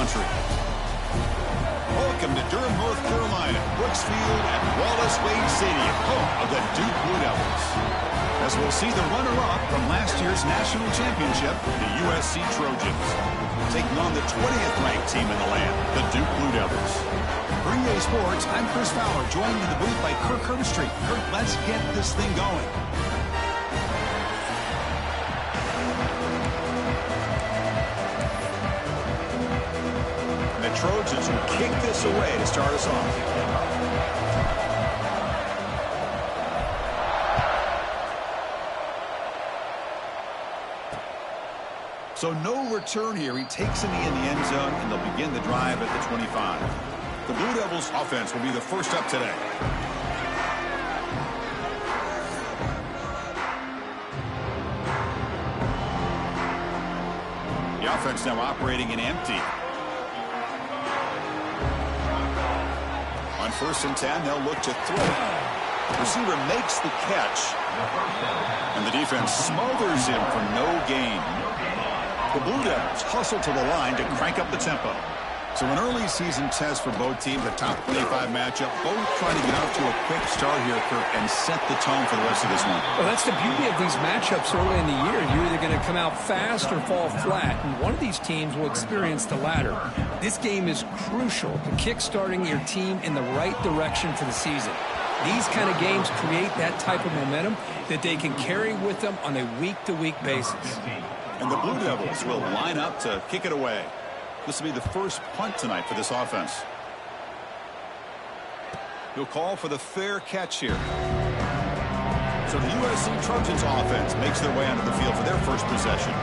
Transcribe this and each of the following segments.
country. Welcome to Durham, North Carolina, Brooks Field at Wallace Wade Stadium, home of the Duke Blue Devils. As we'll see the runner-up from last year's national championship, the USC Trojans, taking on the 20th ranked team in the land, the Duke Blue Devils. For EA Sports, I'm Chris Fowler, joined in the booth by Kirk Herbstreit. Kirk, let's get this thing going. The Trojans will kick this away to start us off. So no return here. He takes a knee in the end zone, and they'll begin the drive at the 25. The Blue Devils offense will be the first up today. The offense now operating in empty. On 1st and 10, they'll look to throw. Receiver makes the catch, and the defense smothers him for no gain. The Blue Devils hustle to the line to crank up the tempo. So an early season test for both teams, a top 25 matchup, both trying to get off to a quick start here, Kirk, and set the tone for the rest of this one. Well, that's the beauty of these matchups early in the year. You're either going to come out fast or fall flat, and one of these teams will experience the latter. This game is crucial to kick-starting your team in the right direction for the season. These kind of games create that type of momentum that they can carry with them on a week-to-week basis. And the Blue Devils will line up to kick it away. This will be the first punt tonight for this offense. He'll call for the fair catch here. So the USC Trojans offense makes their way onto the field for their first possession.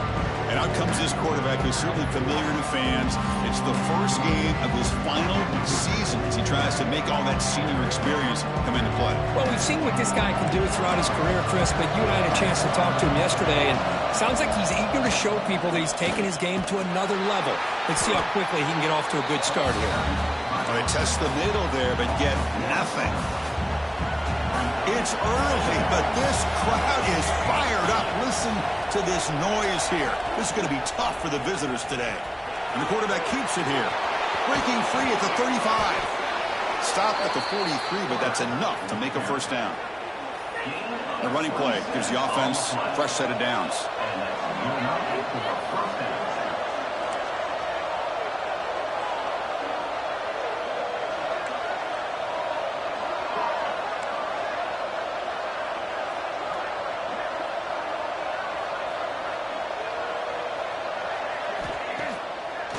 And out comes this quarterback who's certainly familiar to fans. It's the first game of his final season as he tries to make all that senior experience come into play. Well, we've seen what this guy can do throughout his career, Chris, but you and I had a chance to talk to him yesterday, and it sounds like he's eager to show people that he's taken his game to another level. Let's see how quickly he can get off to a good start here. Well, they test the middle there, but get nothing. It's early, but this crowd is fired up. Listen to this noise here. This is going to be tough for the visitors today. And the quarterback keeps it here. Breaking free at the 35. Stop at the 43, but that's enough to make a first down. The running play gives the offense a fresh set of downs.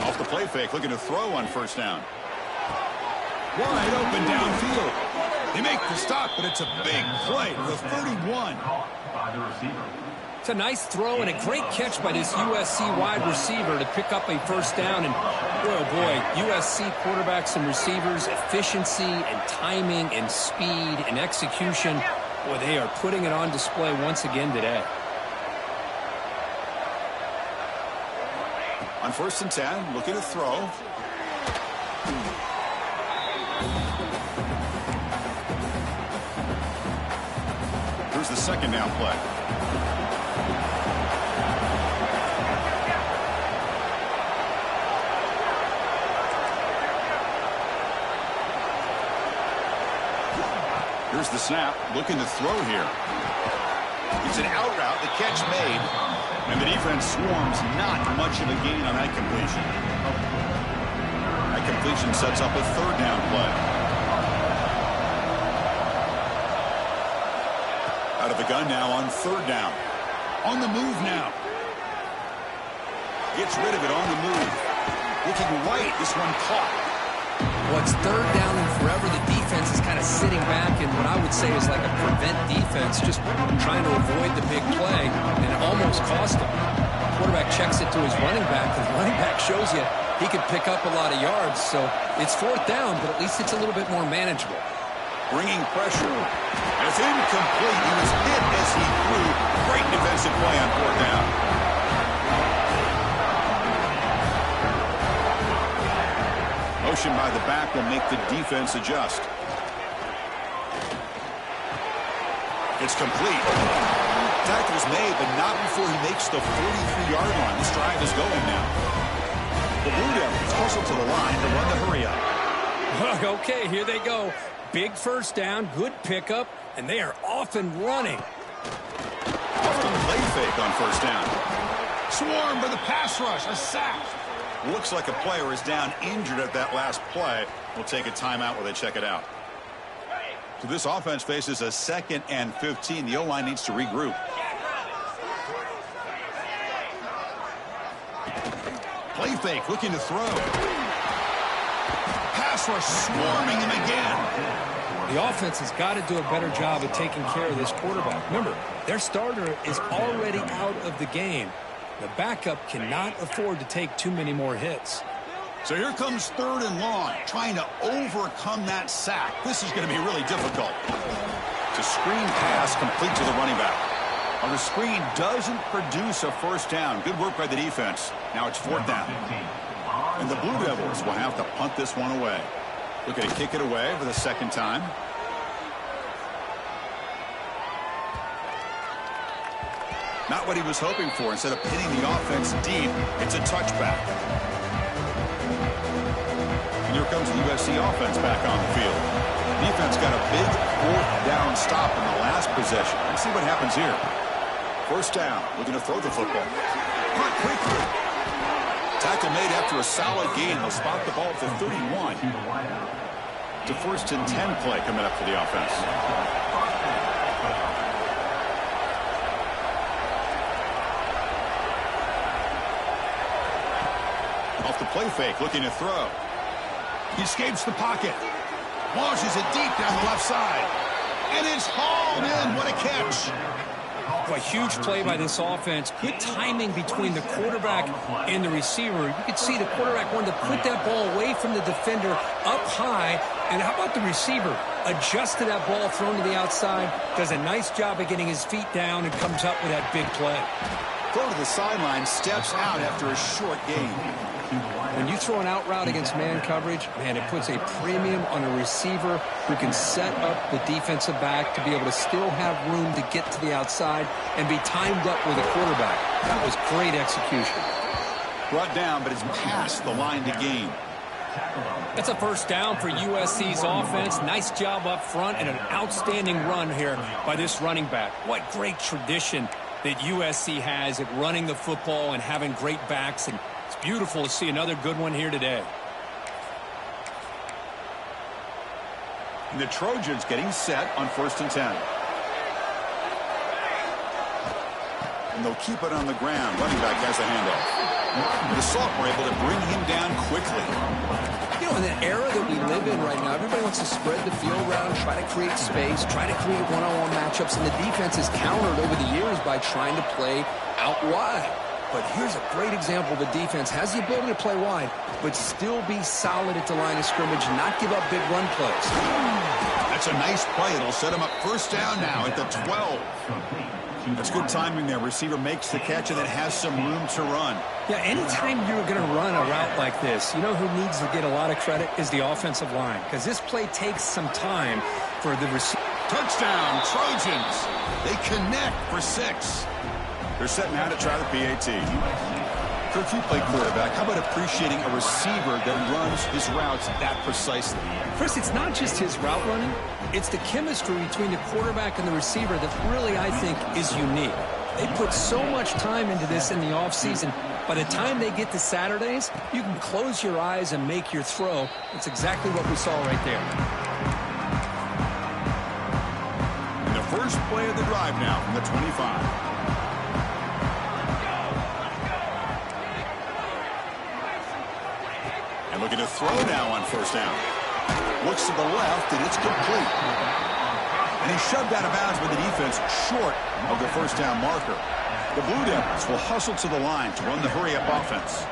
Off the play fake, looking to throw on first down. Wide open downfield. They make the stop, but it's a big play to the 31. It's a nice throw and a great catch by this USC wide receiver to pick up a first down. And boy, oh boy, USC quarterbacks and receivers, efficiency and timing and speed and execution. Boy, they are putting it on display once again today. On 1st and 10, looking to throw. Here's the second down play. Here's the snap, looking to throw here. It's an out route, the catch made, and the defense swarms. Not much of a gain on that completion. That completion sets up a third down play. Out of the gun now on third down. On the move now. Gets rid of it on the move. Looking right, this one caught. Well, it's third down and forever. The defense is kind of sitting back in what I would say is like a prevent defense, just trying to avoid the big play, and it almost cost him. Quarterback checks it to his running back. The running back shows you he could pick up a lot of yards, so it's fourth down, but at least it's a little bit more manageable. Bringing pressure. And it's incomplete. He was hit as he threw. Great defensive play on fourth down. Motion by the back will make the defense adjust. It's complete. Tackle's made, but not before he makes the 43-yard line. This drive is going now. The Blue Devils hustle to the line to run the hurry-up. Okay, here they go. Big first down, good pickup, and they are off and running. Often play fake on first down. Swarmed by the pass rush, a sack. Looks like a player is down injured at that last play. We'll take a timeout while they check it out. So this offense faces a 2nd and 15. The O-line needs to regroup. Play fake, looking to throw. Pass rush swarming him again. The offense has got to do a better job of taking care of this quarterback. Remember, their starter is already out of the game. The backup cannot afford to take too many more hits. So here comes 3rd and long, trying to overcome that sack. This is going to be really difficult. It's a screen pass complete to the running back. On the screen doesn't produce a first down. Good work by the defense. Now it's 4th down. And the Blue Devils will have to punt this one away. Looking to kick it away for the 2nd time. Not what he was hoping for. Instead of pinning the offense deep, it's a touchback. And here comes the USC offense back on the field. Defense got a big 4th down stop in the last possession. Let's see what happens here. First down, looking to throw the football. Caught quickly. Tackle made after a solid gain. They'll spot the ball at the 31. It's a 1st and 10 play coming up for the offense. Off the play fake, looking to throw. He escapes the pocket. Launches it deep down the left side. And it's hauled in. What a catch. A huge play by this offense. Good timing between the quarterback and the receiver. You could see the quarterback wanted to put that ball away from the defender up high. And how about the receiver? Adjusted that ball, thrown to the outside. Does a nice job of getting his feet down and comes up with that big play. Throw to the sideline, steps out after a short gain. When you throw an out route against man coverage, man, it puts a premium on a receiver who can set up the defensive back to be able to still have room to get to the outside and be timed up with a quarterback. That was great execution. Brought down, but it's past the line to gain. That's a first down for USC's offense. Nice job up front and an outstanding run here by this running back. What great tradition that USC has at running the football and having great backs, and it's beautiful to see another good one here today. And the Trojans getting set on 1st and 10. And they'll keep it on the ground. Running back has the handoff. The Salt were able to bring him down quickly. You know, in the era that we live in right now, everybody wants to spread the field around, try to create space, try to create one-on-one matchups, and the defense has countered over the years by trying to play out wide. But here's a great example. The defense has the ability to play wide, but still be solid at the line of scrimmage, not give up big run plays. That's a nice play. It'll set him up first down now at the 12. That's good timing there. Receiver makes the catch and then has some room to run. Yeah, anytime you're going to run a route like this, you know who needs to get a lot of credit is the offensive line, because this play takes some time for the receiver. Touchdown, Trojans. They connect for 6. They're setting out to try the PAT. Kirk, you play quarterback. How about appreciating a receiver that runs his routes that precisely? Chris, it's not just his route running. It's the chemistry between the quarterback and the receiver that really, I think, is unique. They put so much time into this in the offseason. By the time they get to Saturdays, you can close your eyes and make your throw. It's exactly what we saw right there. And the first play of the drive now from the 25. And looking to throw now on first down. Looks to the left, and it's complete. And he's shoved out of bounds by the defense short of the first down marker. The Blue Devils will hustle to the line to run the hurry-up offense.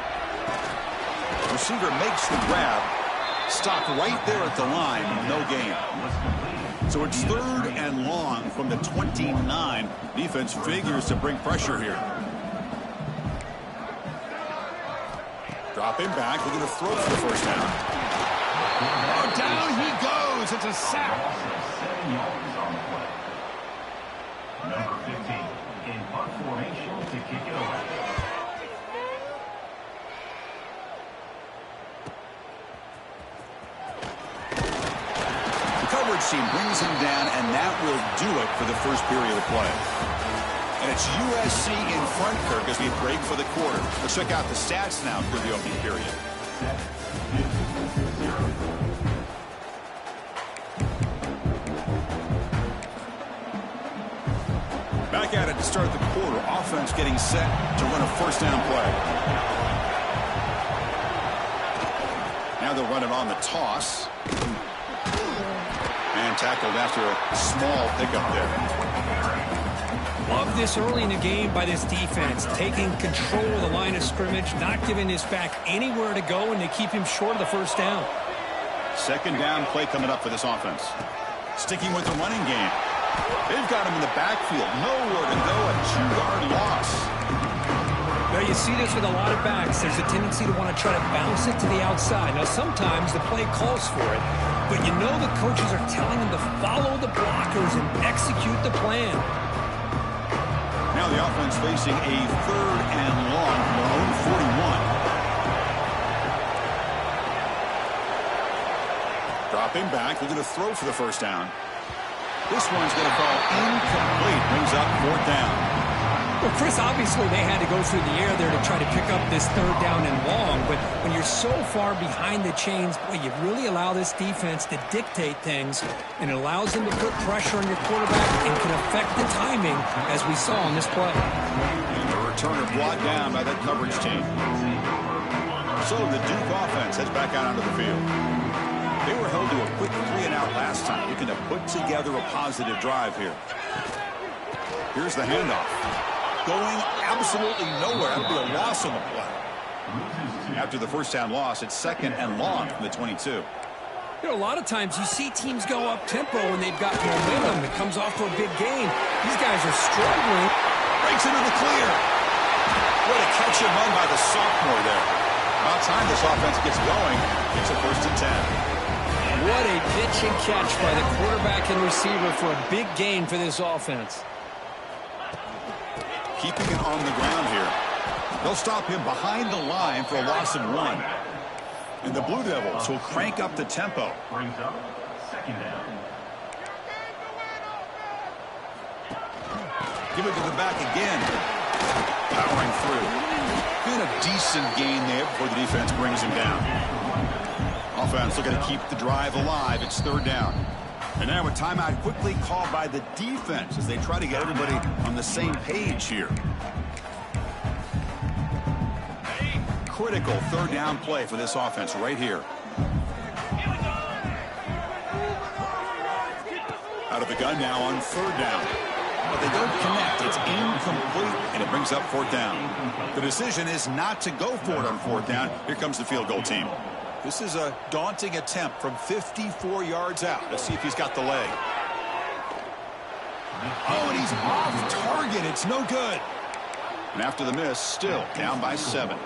Receiver makes the grab. Stopped right there at the line. No gain. So it's 3rd and long from the 29. Defense figures to bring pressure here. Drop him back. Looking to throw for the first down. Oh, down he goes. It's a sack. Number 15 in punt formation to kick it away. coverage team brings him down, and that will do it for the first period of play. And it's USC in front, Kirk, as we break for the quarter. Let's check out the stats now for the opening period. Back at it to start the quarter. Offense getting set to run a first down play. Now they'll run it on the toss. And tackled after a small pickup there. Love this early in the game by this defense. Taking control of the line of scrimmage, not giving this back anywhere to go, and they keep him short of the first down. Second down play coming up for this offense. Sticking with the running game. They've got him in the backfield. Nowhere to go. A 2-yard loss. Now, you see this with a lot of backs. There's a tendency to want to try to bounce it to the outside. Now, sometimes the play calls for it, but you know the coaches are telling them to follow the blockers and execute the plan. Now the offense facing a 3rd and long from their own 41. Dropping back. They're going to throw for the first down. This one's going to fall incomplete. Brings up 4th down. Well, Chris, obviously they had to go through the air there to try to pick up this 3rd down and long, but when you're so far behind the chains, boy, you really allow this defense to dictate things, and it allows them to put pressure on your quarterback and can affect the timing, as we saw on this play. And the returner brought down by that coverage team. So the Duke offense heads back out onto the field. They were held to a quick 3-and-out last time, looking to put together a positive drive here. Here's the handoff. Going absolutely nowhere. That'll be a loss on the play. After the first down loss, it's 2nd and long from the 22. You know, a lot of times you see teams go up-tempo when they've got momentum. It comes off to a big game. These guys are struggling. Breaks into the clear. What a catch and run by the sophomore there. About time this offense gets going. It's a 1st and 10. What a pitch and catch by the quarterback and receiver for a big gain for this offense. Keeping it on the ground here. They'll stop him behind the line for a loss of 1. And the Blue Devils will crank up the tempo. Brings up 2nd down. Give it to the back again. Powering through. Been a decent gain there before the defense brings him down. Offense looking to keep the drive alive. It's 3rd down. And now a timeout quickly called by the defense as they try to get everybody on the same page here. Critical 3rd down play for this offense right here. Out of the gun now on 3rd down. But they don't connect. It's incomplete, and it brings up 4th down. The decision is not to go for it on 4th down. Here comes the field goal team. This is a daunting attempt from 54 yards out. Let's see if he's got the leg. Oh, and he's off target. It's no good. And after the miss, still down by 7.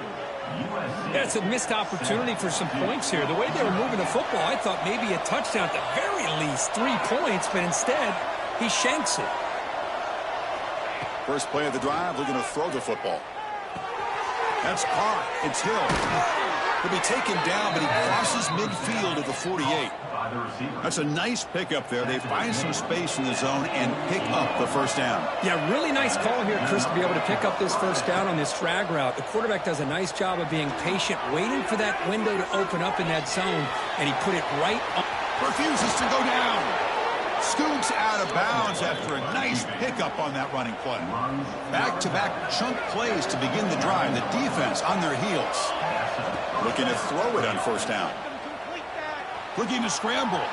Yeah, it's a missed opportunity for some points here. The way they were moving the football, I thought maybe a touchdown at the very least, 3 points, but instead, he shanks it. First play of the drive, we're going to throw the football. That's caught. It's Hill. He'll be taken down, but he crosses midfield at the 48. That's a nice pickup there. They find some space in the zone and pick up the first down. Yeah, really nice call here, Chris, to be able to pick up this first down on this drag route. The quarterback does a nice job of being patient, waiting for that window to open up in that zone, and he put it right on. Refuses to go down. Scoots out of bounds after a nice pickup on that running play. Back-to-back chunk plays to begin the drive. The defense on their heels. Looking to throw it on first down. Looking to scramble.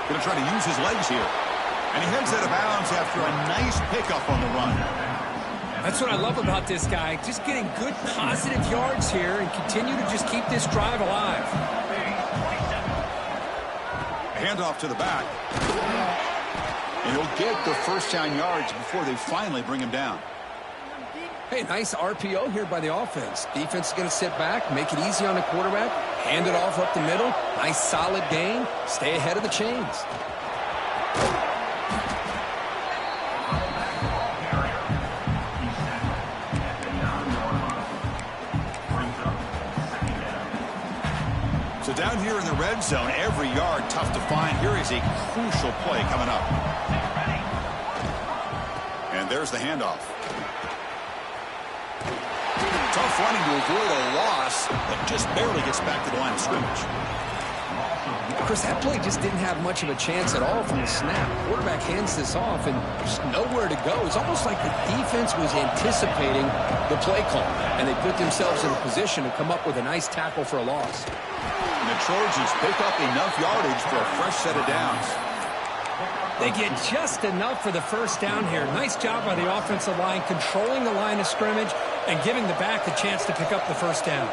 Going to try to use his legs here. And he heads out of bounds after a nice pickup on the run. That's what I love about this guy. Just getting good positive yards here and continue to just keep this drive alive. Handoff to the back. And he'll get the first down yards before they finally bring him down. Hey, nice RPO here by the offense. Defense is going to sit back, make it easy on the quarterback, hand it off up the middle. Nice solid gain. Stay ahead of the chains. So down here in the red zone, every yard tough to find. Here is a crucial play coming up. And there's the handoff. Tough running to avoid a loss, but just barely gets back to the line of scrimmage. Chris, that play just didn't have much of a chance at all from the snap. Quarterback hands this off, and there's nowhere to go. It's almost like the defense was anticipating the play call, and they put themselves in a position to come up with a nice tackle for a loss. And the Trojans pick up enough yardage for a fresh set of downs. They get just enough for the first down here. Nice job by the offensive line, controlling the line of scrimmage and giving the back a chance to pick up the first down.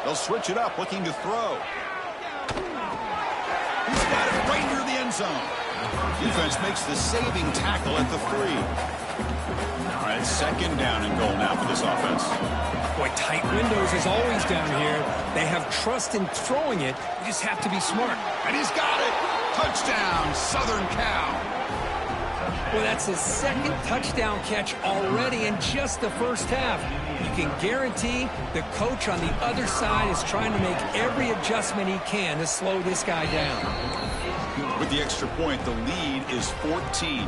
They'll switch it up, looking to throw. He's got it right near the end zone. Defense makes the saving tackle at the 3. All right, second down and goal now for this offense. Boy, tight windows as always down here. They have trust in throwing it. You just have to be smart. And he's got it. Touchdown, Southern Cal. Well, that's his second touchdown catch already in just the first half. You can guarantee the coach on the other side is trying to make every adjustment he can to slow this guy down. With the extra point, the lead is 14.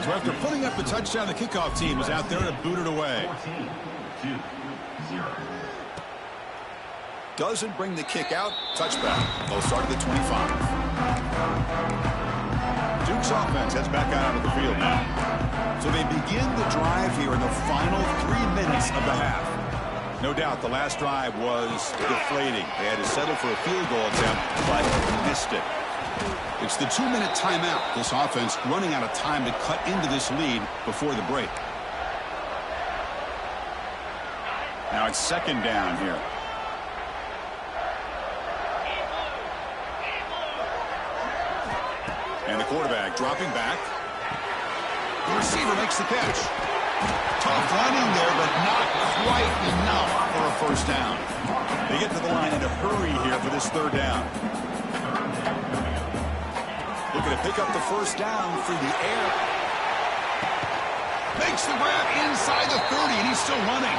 So after putting up the touchdown, the kickoff team is out there to boot it away. 14-2-0. Doesn't bring the kick out. Touchback. They'll start at the 25. Duke's offense heads back out onto the field now. So they begin the drive here in the final 3 minutes of the half. No doubt the last drive was deflating. They had to settle for a field goal attempt, but missed it. It's the 2-minute timeout. This offense running out of time to cut into this lead before the break. Now it's second down here. And the quarterback dropping back. The receiver makes the catch. Tough running there, but not quite enough for a first down. They get to the line in a hurry here for this third down. Looking to pick up the first down through the air. Makes the grab inside the 30, and he's still running.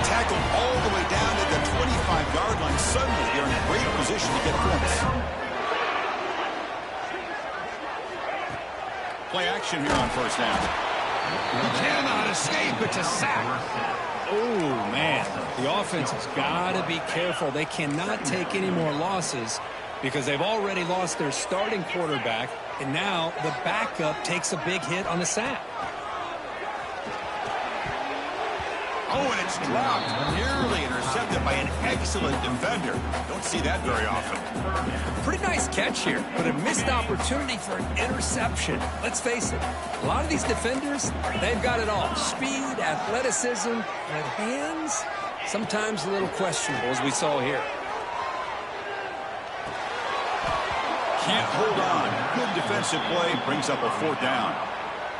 Tackled all the way down to the 25-yard line. Suddenly, they're in a great position to get points. Play action here on first down. He cannot escape. It's a sack. Oh, man. The offense has got to be careful. They cannot take any more losses because they've already lost their starting quarterback, and now the backup takes a big hit on the sack. Oh, and it's dropped. Nearly intercepted by an excellent defender. Don't see that very often. Pretty nice catch here, but a missed opportunity for an interception. Let's face it, a lot of these defenders, they've got it all. Speed, athleticism, and hands, sometimes a little questionable, as we saw here. Can't hold on. Good defensive play brings up a fourth down.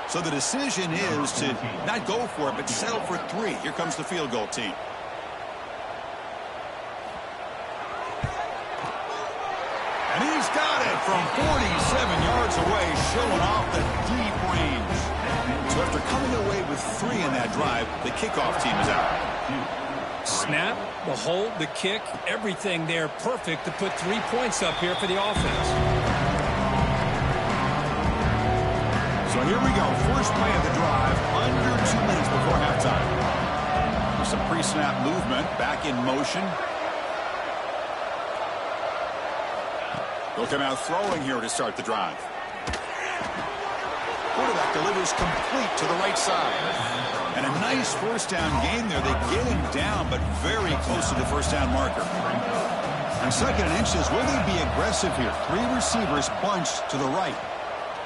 So the decision is to not go for it, but settle for 3. Here comes the field goal team. And he's got it from 47 yards away, showing off the deep range. So after coming away with 3 in that drive, the kickoff team is out. Snap, the hold, the kick, everything there perfect to put 3 points up here for the offense. So here we go. First play of the drive, under 2 minutes before halftime. With some pre-snap movement, back in motion. They'll come out throwing here to start the drive. Quarterback delivers complete to the right side. And a nice first down gain there. They get him down, but very close to the first down marker. On second and inches, will they be aggressive here? 3 receivers bunched to the right.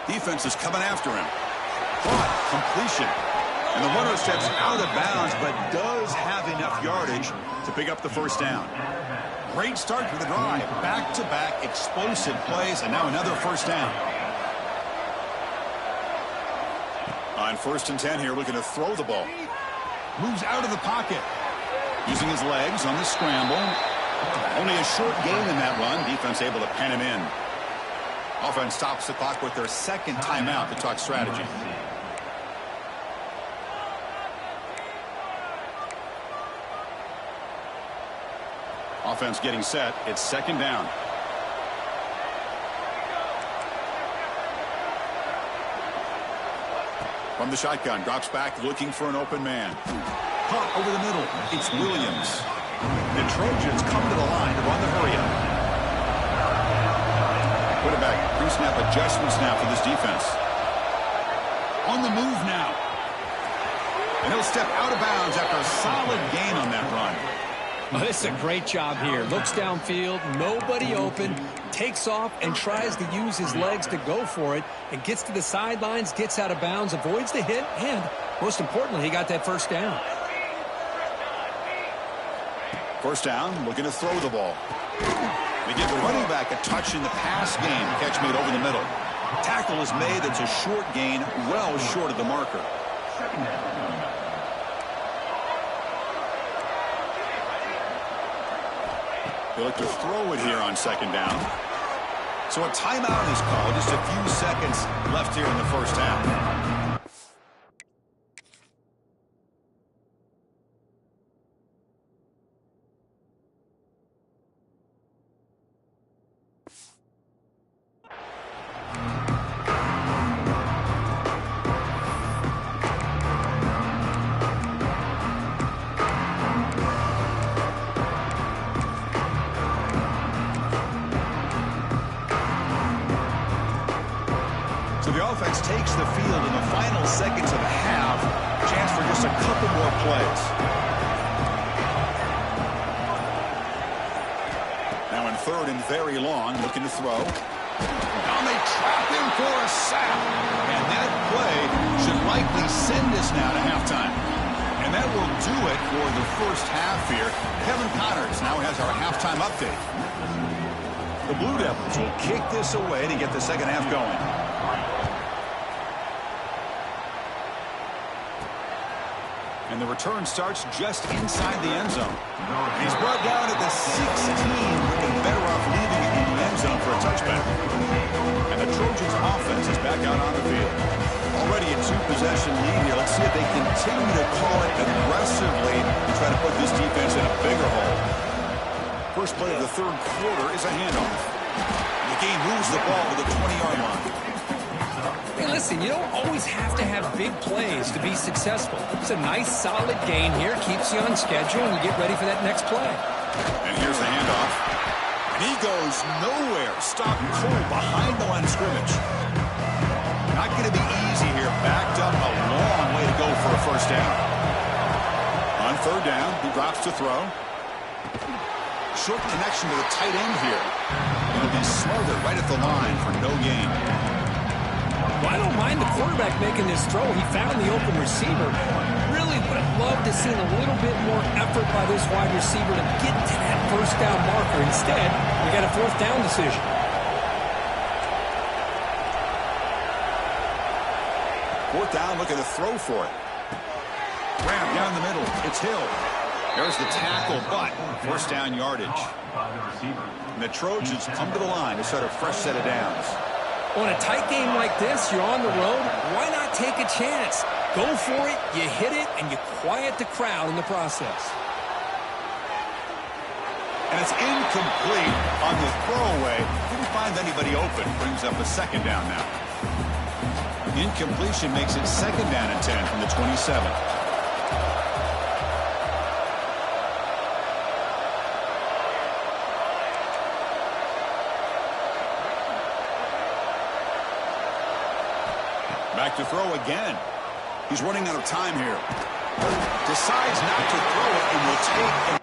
Defense is coming after him. Caught, completion. And the runner steps out of bounds, but does have enough yardage to pick up the first down. Great start to the drive. Back-to-back explosive plays, and now another first down. On 1st and 10 here, looking to throw the ball. Moves out of the pocket. Using his legs on the scramble. Only a short gain in that run. Defense able to pen him in. Offense stops the clock with their second timeout to talk strategy. Offense getting set. It's second down. From the shotgun, drops back looking for an open man. Caught over the middle. It's Williams. The Trojans come to the line to run the hurry-up. Quarterback pre-snap adjustments now for this defense. On the move now. And he'll step out of bounds after a solid gain on that run. Oh, this is a great job here. Looks downfield, nobody open, takes off and tries to use his legs to go for it, and gets to the sidelines, gets out of bounds, avoids the hit, and most importantly, he got that first down. First down, looking to throw the ball. They give the running back a touch in the pass game. Catch made over the middle. Tackle is made. That's a short gain, well short of the marker. They look to throw it here on second down. So a timeout is called. Just a few seconds left here in the first half. Takes the field in the final seconds of the half. Chance for just a couple more plays. Now in third and very long, looking to throw. Now they trap him for a sack. And that play should likely send us now to halftime. And that will do it for the first half here. Kevin Connors now has our halftime update. The Blue Devils will kick this away to get the second half going. And the return starts just inside the end zone. And he's brought down at the 16, looking better off leaving it in the end zone for a touchback. And the Trojans' offense is back out on the field. Already a two-possession lead here. Let's see if they continue to call it aggressively and try to put this defense in a bigger hole. First play of the third quarter is a handoff. The game moves the ball to the 20-yard line. Hey, listen, you don't always have to have big plays to be successful. It's a nice, solid gain here. Keeps you on schedule, and you get ready for that next play. And here's the handoff. And he goes nowhere. Stopped cold behind the line of scrimmage. Not going to be easy here. Backed up a long way to go for a first down. On third down, he drops to throw. Short connection to the tight end here. It'll be smothered right at the line for no gain. Well, I don't mind the quarterback making this throw. He found the open receiver. Really would have loved to see a little bit more effort by this wide receiver to get to that first down marker. Instead, we got a fourth down decision. Fourth down, looking to throw for it. Ram down the middle. It's Hill. There's the tackle, but first down yardage. And the Trojans come to the line to start a fresh set of downs. On a tight game like this, you're on the road, why not take a chance? Go for it, you hit it, and you quiet the crowd in the process. And it's incomplete on the throwaway. Didn't find anybody open. Brings up a second down now. Incompletion makes it second down and 10 from the 27. Back to throw again. He's running out of time here. Decides not to throw it and will take it.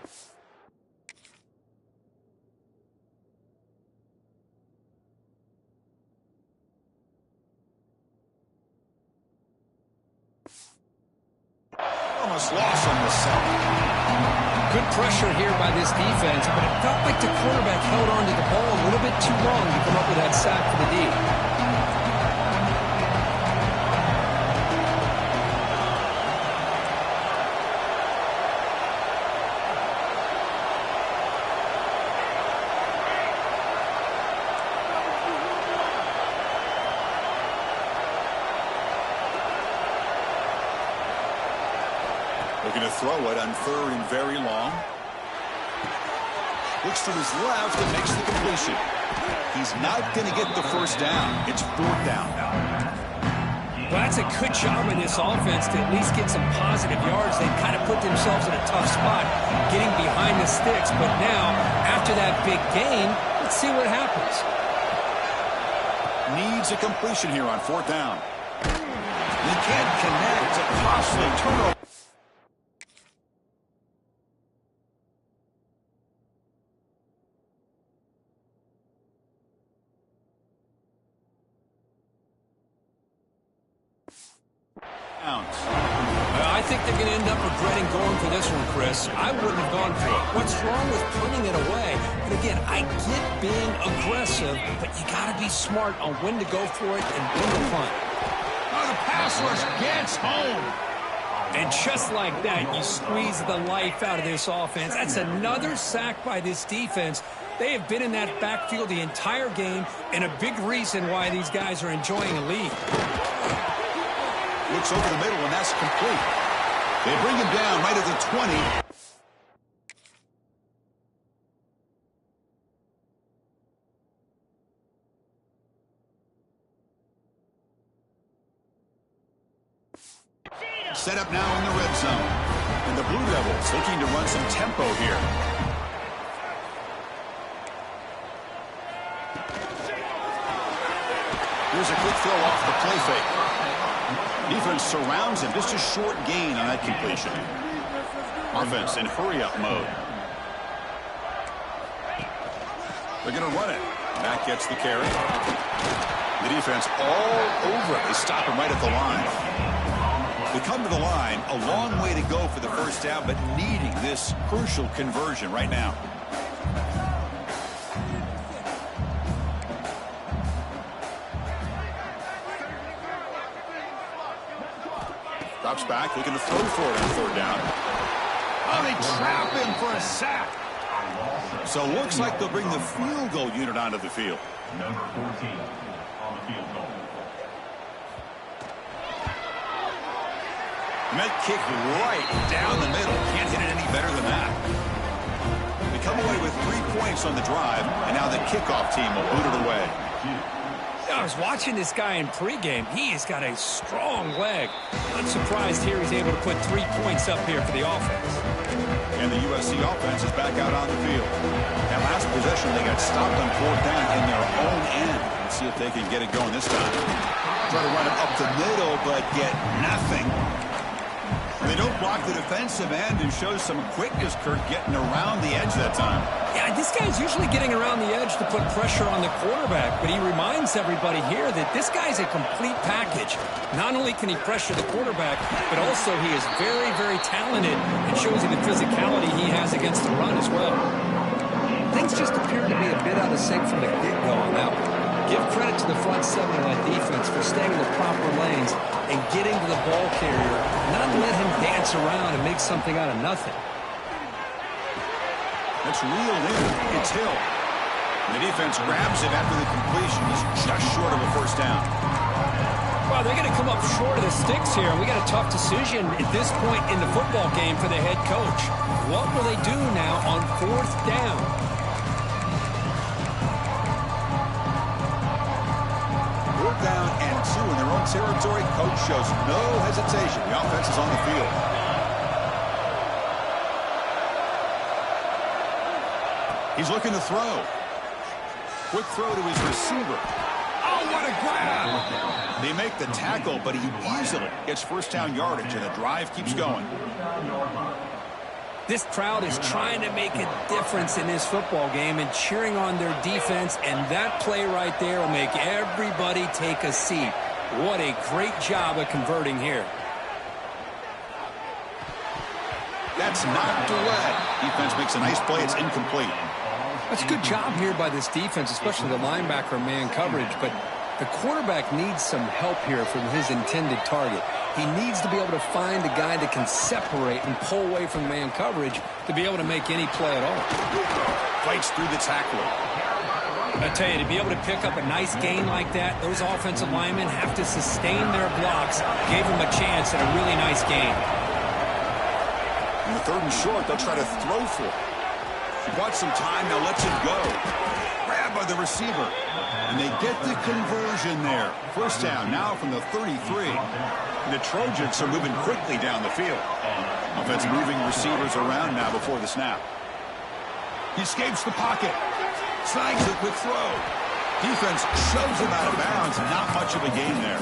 Almost lost on the sack. Good pressure here by this defense, but it felt like the quarterback held on to the ball a little bit too long to come up with that sack for the D. Looking to throw it on third and very long. Looks to his left and makes the completion. He's not going to get the first down. It's 4th down now. Well, that's a good job of this offense to at least get some positive yards. They kind of put themselves in a tough spot getting behind the sticks. But now, after that big gain, let's see what happens. Needs a completion here on 4th down. He can't connect. A costly turnover. I think they're going to end up regretting going for this one, Chris. I wouldn't have gone for it. What's wrong with punting it away? And again, I get being aggressive, but you got to be smart on when to go for it and when to punt. Oh, the pass rush gets home. And just like that, you squeeze the life out of this offense. That's another sack by this defense. They have been in that backfield the entire game, and a big reason why these guys are enjoying a lead. Looks over the middle, and that's complete. They bring him down right at the 20. Set up now in the red zone. And the Blue Devils looking to run some tempo here. Here's a quick throw off the play fake. Defense surrounds him. Just a short gain on that completion. Offense in hurry-up mode. They're going to run it. Matt gets the carry. The defense all over it. They stop him right at the line. They come to the line. A long way to go for the first down, but needing this crucial conversion right now. Drops back, looking to throw for it on 3rd down. Oh, they trap him for a sack. So looks like they'll bring the field goal unit onto the field. Number 14 on the field goal. Met kick right down the middle. Can't hit it any better than that. They come away with 3 points on the drive, and now the kickoff team will boot it away. I was watching this guy in pregame. He has got a strong leg. I'm surprised here he's able to put 3 points up here for the offense. And the USC offense is back out on the field. That last possession, they got stopped on 4th down in their own end. Let's see if they can get it going this time. Try to run it up the middle, but get nothing. They don't block the defensive end and show some quickness, Kurt, getting around the edge that time. Yeah, this guy's usually getting around the edge to put pressure on the quarterback, but he reminds everybody here that this guy's a complete package. Not only can he pressure the quarterback, but also he is very, very talented and shows you the physicality he has against the run as well. Things just appear to be a bit out of sync from the get-go on that one. Give credit to the front seven of that defense for staying in the proper lanes and getting to the ball carrier, not let him dance around and make something out of nothing. That's reeled in. It's Hill. The defense grabs it after the completion. He's just short of a first down. Well, they're going to come up short of the sticks here. We got a tough decision at this point in the football game for the head coach. What will they do now on 4th down? 4th down and 2 in their own territory. Coach shows no hesitation. The offense is on the field. He's looking to throw. Quick throw to his receiver. Oh, what a grab! They make the tackle, but he easily gets first down yardage, and the drive keeps going. This crowd is trying to make a difference in this football game and cheering on their defense, and that play right there will make everybody take a seat. What a great job of converting here. That's knocked away. Defense makes a nice play. It's incomplete. That's a good job here by this defense, especially the linebacker man coverage, but the quarterback needs some help here from his intended target. He needs to be able to find a guy that can separate and pull away from man coverage to be able to make any play at all. Fights through the tackle. I tell you, to be able to pick up a nice gain like that, those offensive linemen have to sustain their blocks. Gave them a chance at a really nice gain. On the 3rd and short, they'll try to throw for it. He bought some time, now lets it go. Grabbed by the receiver. And they get the conversion there. First down now from the 33. And the Trojans are moving quickly down the field. Offense moving receivers around now before the snap. He escapes the pocket. Snags a quick throw. Defense shoves him out of bounds. Not much of a gain there.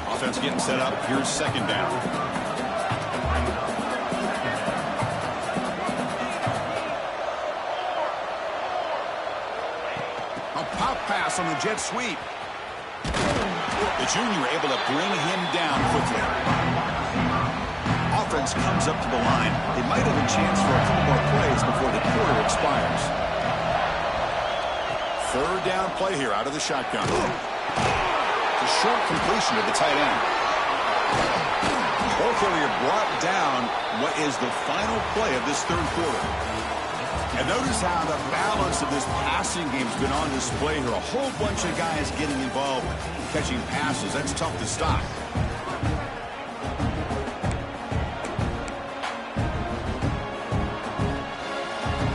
Offense getting set up. Here's second down. A pop pass on the jet sweep. The junior able to bring him down quickly. Offense comes up to the line. They might have a chance for a couple more plays before the quarter expires. Third down play here out of the shotgun. It's a short completion to the tight end. Ball carrier brought down what is the final play of this third quarter. And notice how the balance of this passing game has been on display here. A whole bunch of guys getting involved catching passes. That's tough to stop.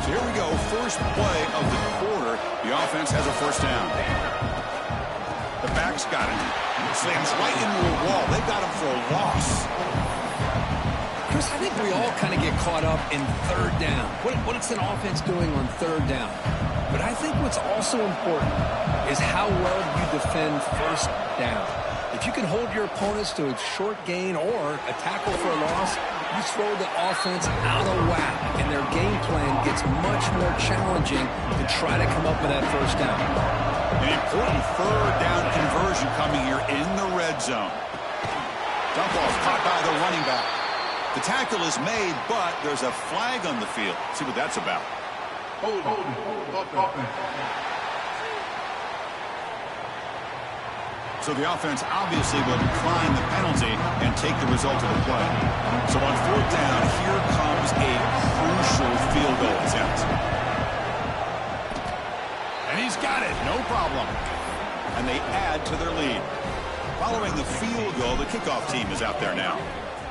So here we go. First play of the quarter. The offense has a first down. The back's got him. Slams right into a wall. They got him for a loss. Chris, I think we all kind of get caught up in third down. What is an offense doing on third down? But I think what's also important is how well you defend first down. If you can hold your opponents to a short gain or a tackle for a loss, you throw the offense out of whack, and their game plan gets much more challenging to try to come up with that first down. An important third down conversion coming here in the red zone. Dump off caught by the running back. The tackle is made, but there's a flag on the field. See what that's about. So the offense obviously will decline the penalty and take the result of the play. So on fourth down, here comes a crucial field goal attempt. And he's got it, no problem. And they add to their lead. Following the field goal, the kickoff team is out there now.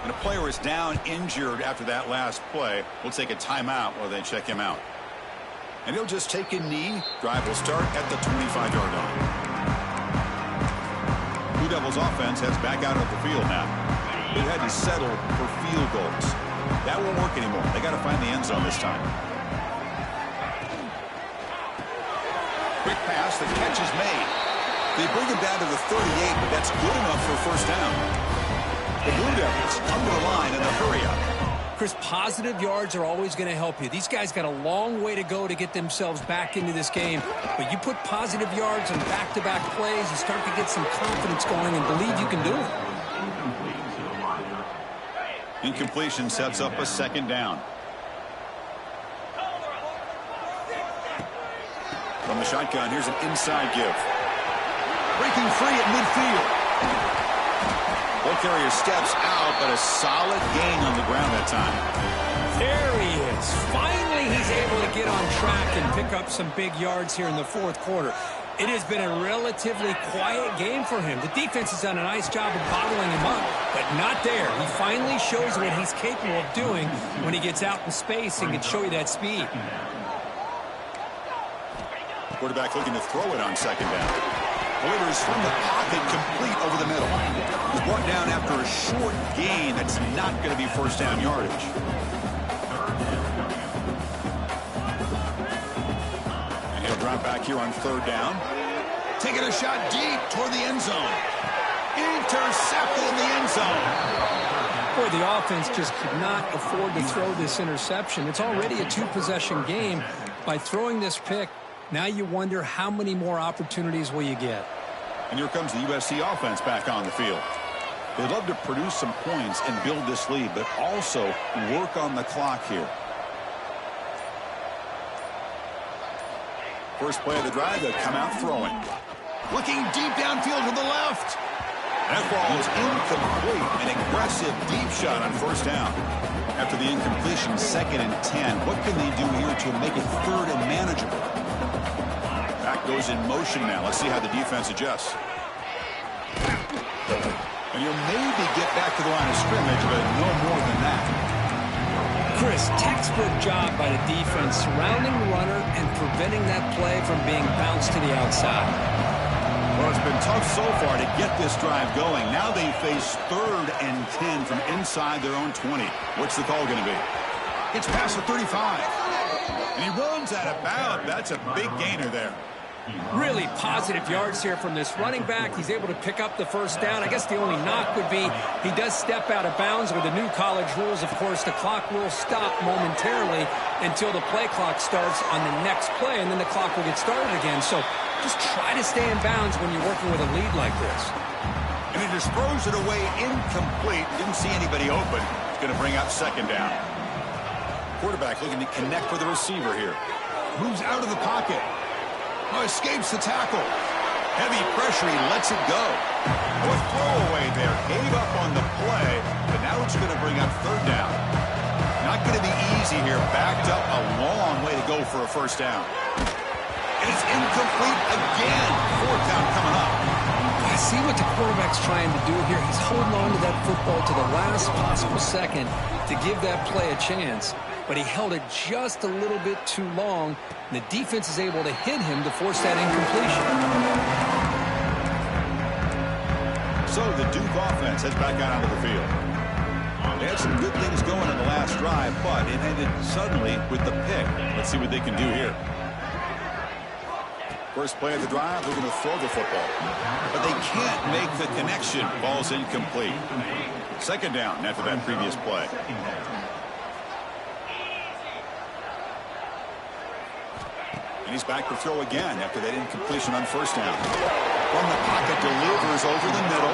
And a player is down injured after that last play. We'll take a timeout while they check him out. And he'll just take a knee. Drive will start at the 25-yard line. Blue Devils offense heads back out of the field now. They had to settle for field goals. That won't work anymore. They got to find the end zone this time. Quick pass. The catch is made. They bring him down to the 38, but that's good enough for a first down. The Blue Devils come to the line in a hurry-up. Chris, positive yards are always going to help you. These guys got a long way to go to get themselves back into this game. But you put positive yards on back-to-back plays, you start to get some confidence going and believe you can do it. Incompletion sets up a second down. From the shotgun, here's an inside give. Breaking free at midfield. Ball carrier steps out, but a solid gain on the ground that time. There he is. Finally, he's able to get on track and pick up some big yards here in the fourth quarter. It has been a relatively quiet game for him. The defense has done a nice job of bottling him up, but not there. He finally shows what he's capable of doing when he gets out in space and can show you that speed. Quarterback looking to throw it on second down. Delivers from the pocket, complete over the middle. He's brought down after a short gain. That's not going to be first down yardage. And he'll drop back here on third down. Taking a shot deep toward the end zone. Intercepted in the end zone. Boy, the offense just could not afford to throw this interception. It's already a two-possession game. By throwing this pick, now you wonder how many more opportunities will you get. And here comes the USC offense back on the field. They'd love to produce some points and build this lead, but also work on the clock here. First play of the drive, they'll come out throwing. Looking deep downfield to the left. That ball is incomplete. An aggressive deep shot on first down. After the incompletion, 2nd and 10. What can they do here to make it third and manageable? Back goes in motion now. Let's see how the defense adjusts. And you'll maybe get back to the line of scrimmage, but no more than that. Chris, textbook job by the defense surrounding the runner and preventing that play from being bounced to the outside. Well, it's been tough so far to get this drive going. Now they face 3rd and 10 from inside their own 20. What's the call going to be? It's past the 35. And he runs out of bounds. That's a big gainer there. Really positive yards here from this running back. He's able to pick up the first down. I guess the only knock would be he does step out of bounds. With the new college rules, of course, the clock will stop momentarily until the play clock starts on the next play, and then the clock will get started again. So just try to stay in bounds when you're working with a lead like this. And he just throws it away incomplete. Didn't see anybody open. It's going to bring up 2nd down. Quarterback looking to connect with the receiver here. Moves out of the pocket. Oh, escapes the tackle. Heavy pressure, he lets it go. Oh, a throwaway there. Gave up on the play, but now it's going to bring up 3rd down. Not going to be easy here. Backed up a long way to go for a first down. And it's incomplete again. 4th down coming up. I see what the quarterback's trying to do here. He's holding on to that football to the last possible second to give that play a chance. But he held it just a little bit too long. And the defense is able to hit him to force that incompletion. So the Duke offense heads back out onto the field. They had some good things going in the last drive, but it ended suddenly with the pick. Let's see what they can do here. First play of the drive, they're going to throw the football. But they can't make the connection. Ball's incomplete. 2nd down after that previous play. And he's back to throw again after that incompletion on 1st down. From the pocket, delivers over the middle.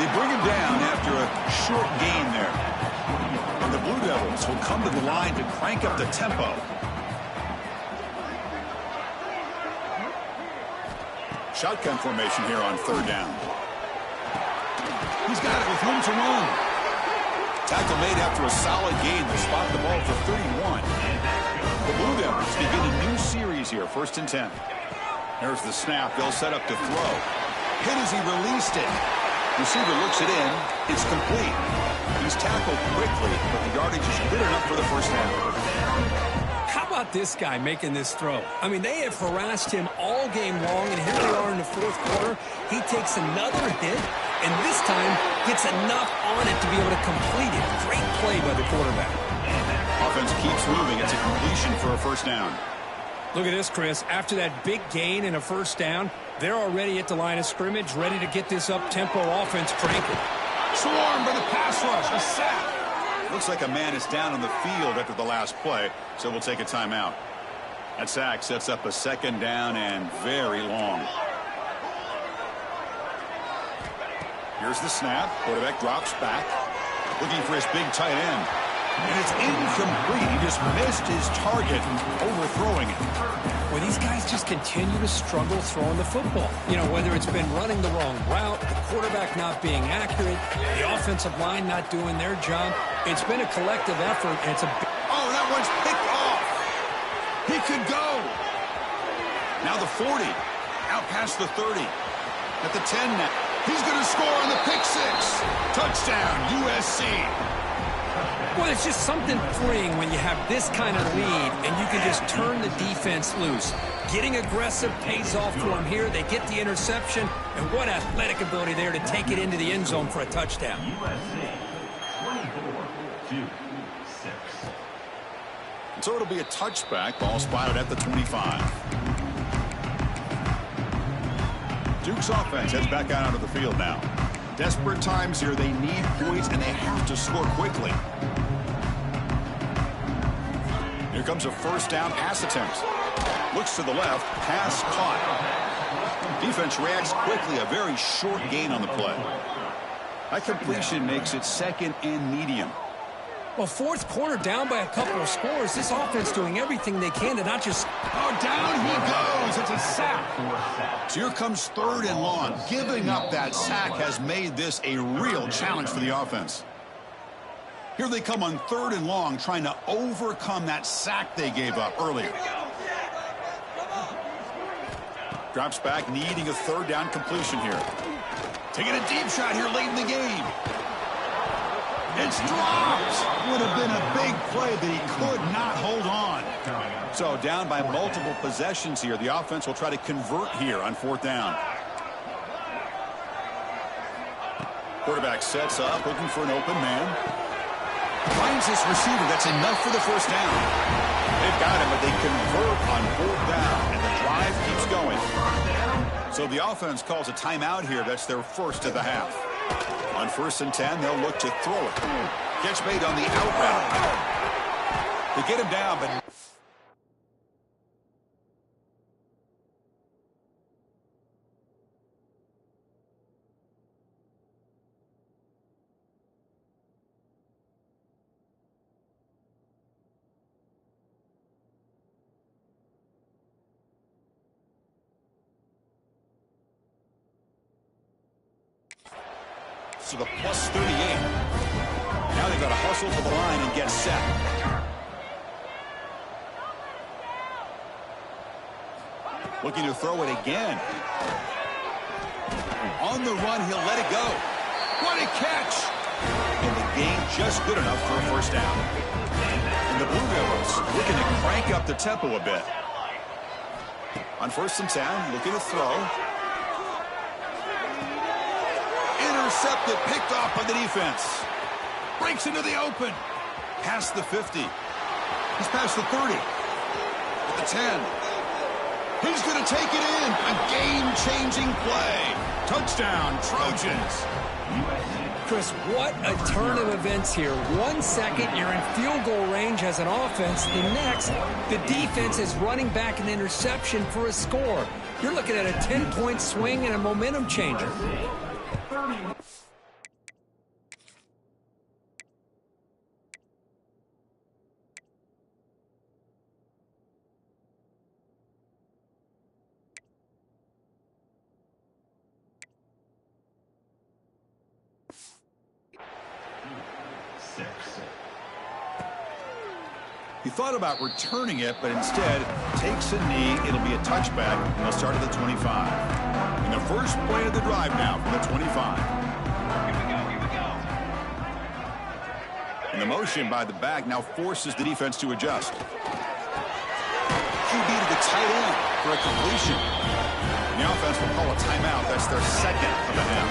They bring him down after a short gain there. And the Blue Devils will come to the line to crank up the tempo. Shotgun formation here on 3rd down. He's got it with room to run. Tackle made after a solid gain to spot the ball for 31. The Blue Devils begin a new series here, 1st and 10. There's the snap. They'll set up to throw. Hit as he released it. Receiver looks it in. It's complete. He's tackled quickly, but the yardage is good enough for the first down. How about this guy making this throw? I mean, they have harassed him all game long, and here they are in the 4th quarter. He takes another hit, and this time gets enough on it to be able to complete it. Great play by the quarterback. Offense keeps moving. It's a completion for a first down. Look at this, Chris. After that big gain and a first down, they're already at the line of scrimmage, ready to get this up-tempo offense cranking. Swarmed by the pass rush. A sack. Looks like a man is down on the field after the last play, so we'll take a timeout. That sack sets up a 2nd down and very long. Here's the snap. Quarterback drops back, looking for his big tight end. And it's incomplete. He just missed his target, overthrowing it. Well, these guys just continue to struggle throwing the football. You know, whether it's been running the wrong route, the quarterback not being accurate, the offensive line not doing their job. It's been a collective effort, and it's a... Oh, that one's picked off. He could go. Now the 40. Out past the 30. At the 10 now. He's going to score on the pick 6. Touchdown, USC. Well, it's just something freeing when you have this kind of lead and you can just turn the defense loose. Getting aggressive pays off for them here. They get the interception, and what athletic ability there to take it into the end zone for a touchdown. USC 24-6. So it'll be a touchback. Ball spotted at the 25. Duke's offense heads back out onto the field now. Desperate times here. They need points, and they have to score quickly. Here comes a first down pass attempt. Looks to the left. Pass caught. Defense reacts quickly. A very short gain on the play. That completion makes it 2nd and medium. Well, 4th quarter down by a couple of scores. This offense doing everything they can to not just... Oh, down he goes. It's a sack. So here comes 3rd and long. Giving up that sack has made this a real challenge for the offense. Here they come on 3rd and long, trying to overcome that sack they gave up earlier. Drops back, needing a 3rd down completion here. Taking a deep shot here late in the game. It's dropped. Would have been a big play, but he could not hold on. So down by multiple possessions here. The offense will try to convert here on 4th down. Quarterback sets up, looking for an open man. Finds his receiver. That's enough for the first down. They've got him, but they convert on 4th down, and the drive keeps going. So the offense calls a timeout here. That's their first of the half. On 1st and 10, they'll look to throw it. Catch made on the out route. They get him down, but... to the plus 38. Now they've got to hustle to the line and get set. Looking to throw it again. On the run, he'll let it go. What a catch! And the gain just good enough for a first down. And the Blue Devils looking to crank up the tempo a bit. On 1st and 10, looking to throw. Intercepted, picked off by the defense. Breaks into the open. Past the 50. He's past the 30. At the 10. He's going to take it in. A game-changing play. Touchdown, Trojans. Chris, what a turn of events here. 1 second, you're in field goal range as an offense. The next, the defense is running back an interception for a score. You're looking at a 10-point swing and a momentum changer. He thought about returning it, but instead takes a knee. It'll be a touchback, and they'll start at the 25. And the first play of the drive now from the 25. Here we go. And the motion by the back now forces the defense to adjust. QB to the tight end for a completion. And the offense will call a timeout. That's their second of the half.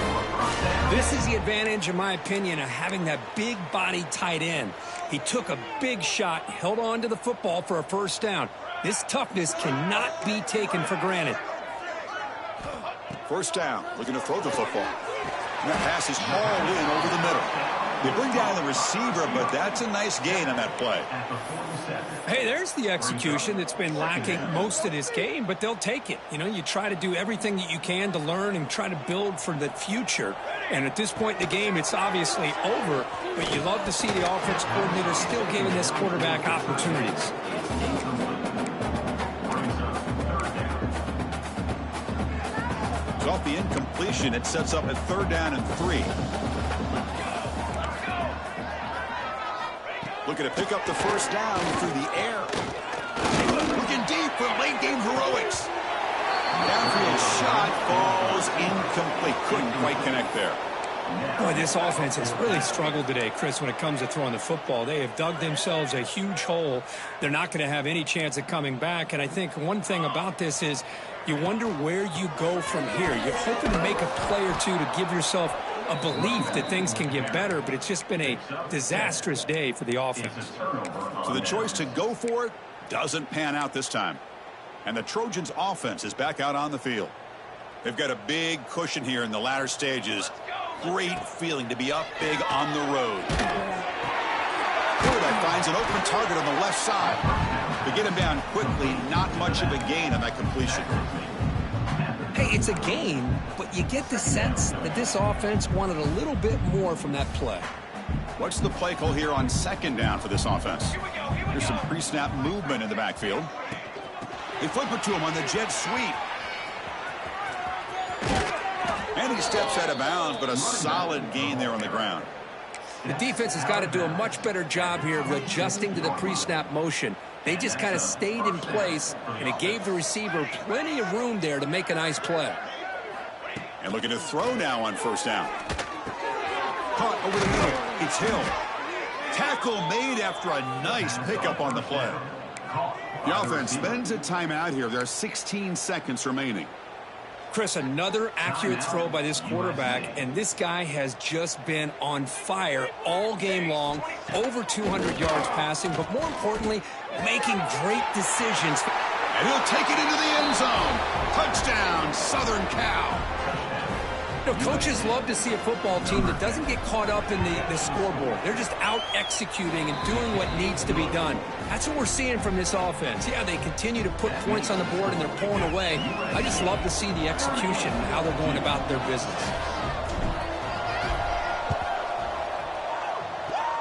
This is the advantage, in my opinion, of having that big body tight end. He took a big shot, held on to the football for a first down. This toughness cannot be taken for granted. First down, looking to throw the football. And that pass is hauled in over the middle. They bring down the receiver, but that's a nice gain on that play. Hey, there's the execution that's been lacking most of this game, but they'll take it. You know, you try to do everything that you can to learn and try to build for the future. And at this point in the game, it's obviously over, but you love to see the offense coordinator still giving this quarterback opportunities. Off the incompletion, it sets up a 3rd down and 3. Looking to pick up the first down through the air. Looking deep for late game heroics. Downfield shot falls incomplete. Couldn't quite connect there. Boy, this offense has really struggled today, Chris, when it comes to throwing the football. They have dug themselves a huge hole. They're not going to have any chance of coming back. And I think one thing about this is you wonder where you go from here. You're hoping to make a play or two to give yourself a belief that things can get better, but it's just been a disastrous day for the offense. So the choice to go for it doesn't pan out this time. And the Trojans' offense is back out on the field. They've got a big cushion here in the latter stages. Great feeling to be up big on the road. Quarterback finds an open target on the left side. They get him down quickly. Not much of a gain on that completion. Hey, it's a gain, but you get the sense that this offense wanted a little bit more from that play. What's the play call here on 2nd down for this offense? There's some pre-snap movement in the backfield. They flip it to him on the jet sweep. And he steps out of bounds, but a solid gain there on the ground. The defense has got to do a much better job here of adjusting to the pre-snap motion. They just kind of stayed in place, and it gave the receiver plenty of room there to make a nice play. And looking to throw now on 1st down. Caught over the middle. It's Hill. Tackle made after a nice pickup on the play. The offense spends a timeout here. There are 16 seconds remaining. Chris, another accurate throw by this quarterback, and this guy has just been on fire all game long, over 200 yards passing, but more importantly, making great decisions. And he'll take it into the end zone. Touchdown, Southern Cal. You know, coaches love to see a football team that doesn't get caught up in the scoreboard. They're just out executing and doing what needs to be done. That's what we're seeing from this offense. Yeah, they continue to put points on the board and they're pulling away. I just love to see the execution and how they're going about their business.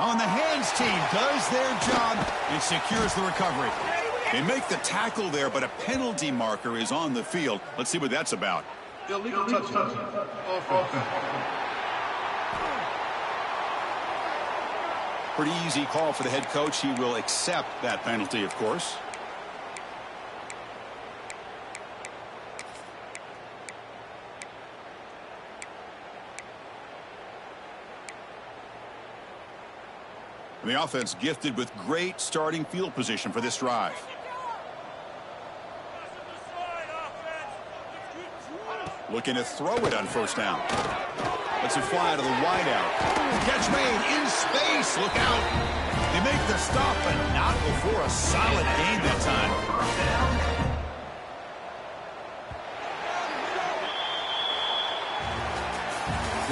On the hands team does their job and secures the recovery. They make the tackle there, but a penalty marker is on the field. Let's see what that's about. Illegal touching. Pretty easy call for the head coach. He will accept that penalty, of course. And the offense gifted with great starting field position for this drive. Looking to throw it on first down. Lets it fly to the wideout. Catch made in space. Look out. They make the stop, but not before a solid gain that time.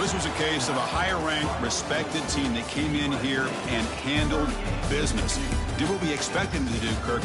This was a case of a higher-ranked, respected team that came in here and handled business. Did what we expected them to do, Kirk.